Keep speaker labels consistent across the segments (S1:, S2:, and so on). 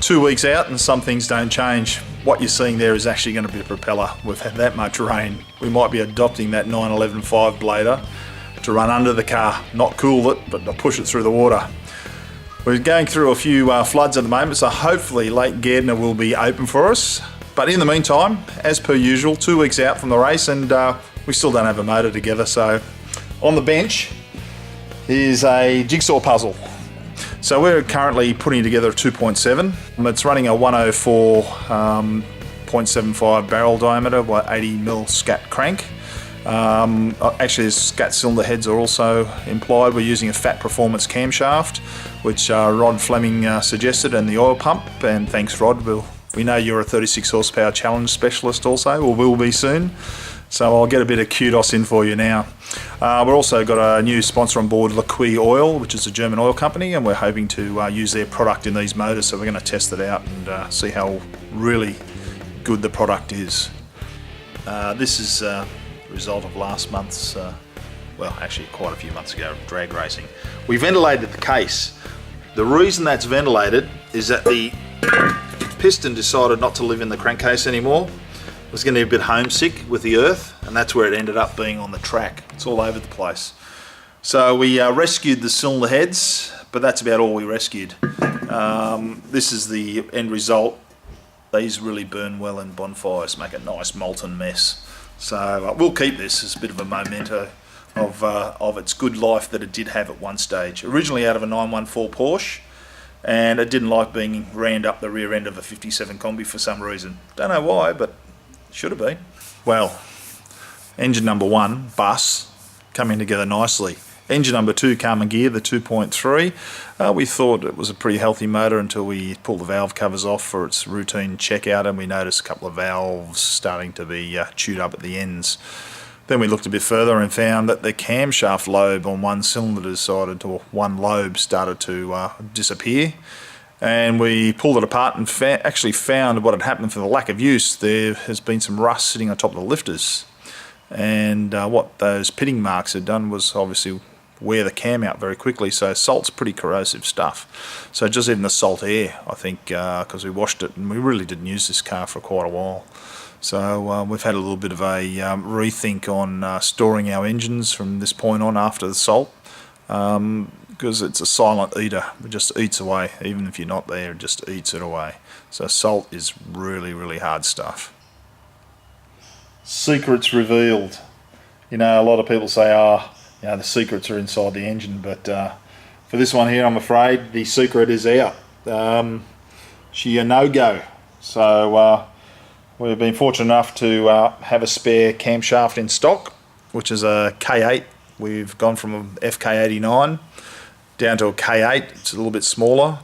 S1: 2 weeks out and some things don't change. What you're seeing there is actually going to be a propeller. We've had that much rain. We might be adopting that 911 5-blader to run under the car, not cool it, but to push it through the water. We're going through a few floods at the moment, so hopefully Lake Ghia will be open for us. But in the meantime, as per usual, 2 weeks out from the race and we still don't have a motor together. So on the bench is a jigsaw puzzle. So we're currently putting together a 2.7. It's running a 104.75 barrel diameter by 80mm scat crank. Actually, scat cylinder heads are also implied. We're using a Fat Performance camshaft, which Rod Fleming suggested, and the oil pump. And thanks, Rod. We know you're a 36 horsepower challenge specialist also, or will be soon. So I'll get a bit of kudos in for you now. We've also got a new sponsor on board, Liqui Oil, which is a German oil company, and we're hoping to use their product in these motors. So we're going to test it out and see how really good the product is. This is a result of last month's, well, actually quite a few months ago, drag racing. We ventilated the case. The reason that's ventilated is that the piston decided not to live in the crankcase anymore. It was getting a bit homesick with the earth, and that's where it ended up being on the track. It's all over the place. So we rescued the cylinder heads, but that's about all we rescued. This is the end result. These really burn well in bonfires, make a nice molten mess. So we'll keep this as a bit of a memento of its good life that it did have at one stage. Originally out of a 914 Porsche, and it didn't like being rammed up the rear end of a 57 Combi for some reason. Don't know why, but should have been. Well, engine number 1, bus, coming together nicely. Engine number 2, Karmann Ghia, the 2.3. We thought it was a pretty healthy motor until we pulled the valve covers off for its routine checkout, and we noticed a couple of valves starting to be chewed up at the ends. Then we looked a bit further and found that the camshaft lobe on one cylinder decided to, one lobe started to disappear. And we pulled it apart and actually found what had happened. For the lack of use, there has been some rust sitting on top of the lifters. And what those pitting marks had done was obviously wear the cam out very quickly. So salt's pretty corrosive stuff. So just even the salt air, I think, because we washed it and we really didn't use this car for quite a while. So we've had a little bit of a rethink on storing our engines from this point on after the salt. Because it's a silent eater. It just eats away. Even if you're not there, it just eats it away. So salt is really, really hard stuff. Secrets revealed. You know, a lot of people say, you know, the secrets are inside the engine, but for this one here, I'm afraid the secret is out. She a no-go. So we've been fortunate enough to have a spare camshaft in stock, which is a K8. We've gone from a FK89 down to a K8. It's a little bit smaller,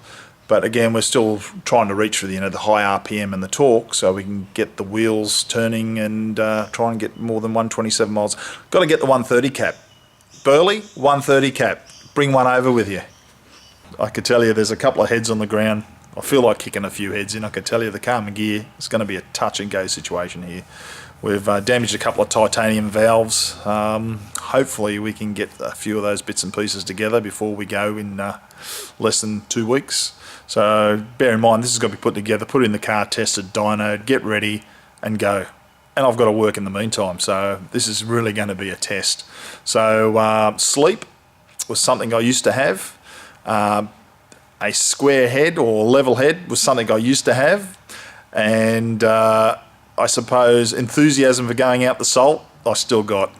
S1: but again, we're still trying to reach for the, the high RPM and the torque, so we can get the wheels turning and try and get more than 127 miles. Got to get the 130 cap. Burley, 130 cap. Bring one over with you. I could tell you there's a couple of heads on the ground. I feel like kicking a few heads in. I could tell you the Karmann Ghia, it's going to be a touch and go situation here. We've damaged a couple of titanium valves. Hopefully we can get a few of those bits and pieces together before we go in less than 2 weeks. So bear in mind, this has got to be put together, put in the car, tested, dynoed, get ready and go. And I've got to work in the meantime, so this is really going to be a test. So sleep was something I used to have. A square head or level head was something I used to have. And I suppose enthusiasm for going out the salt, I still got.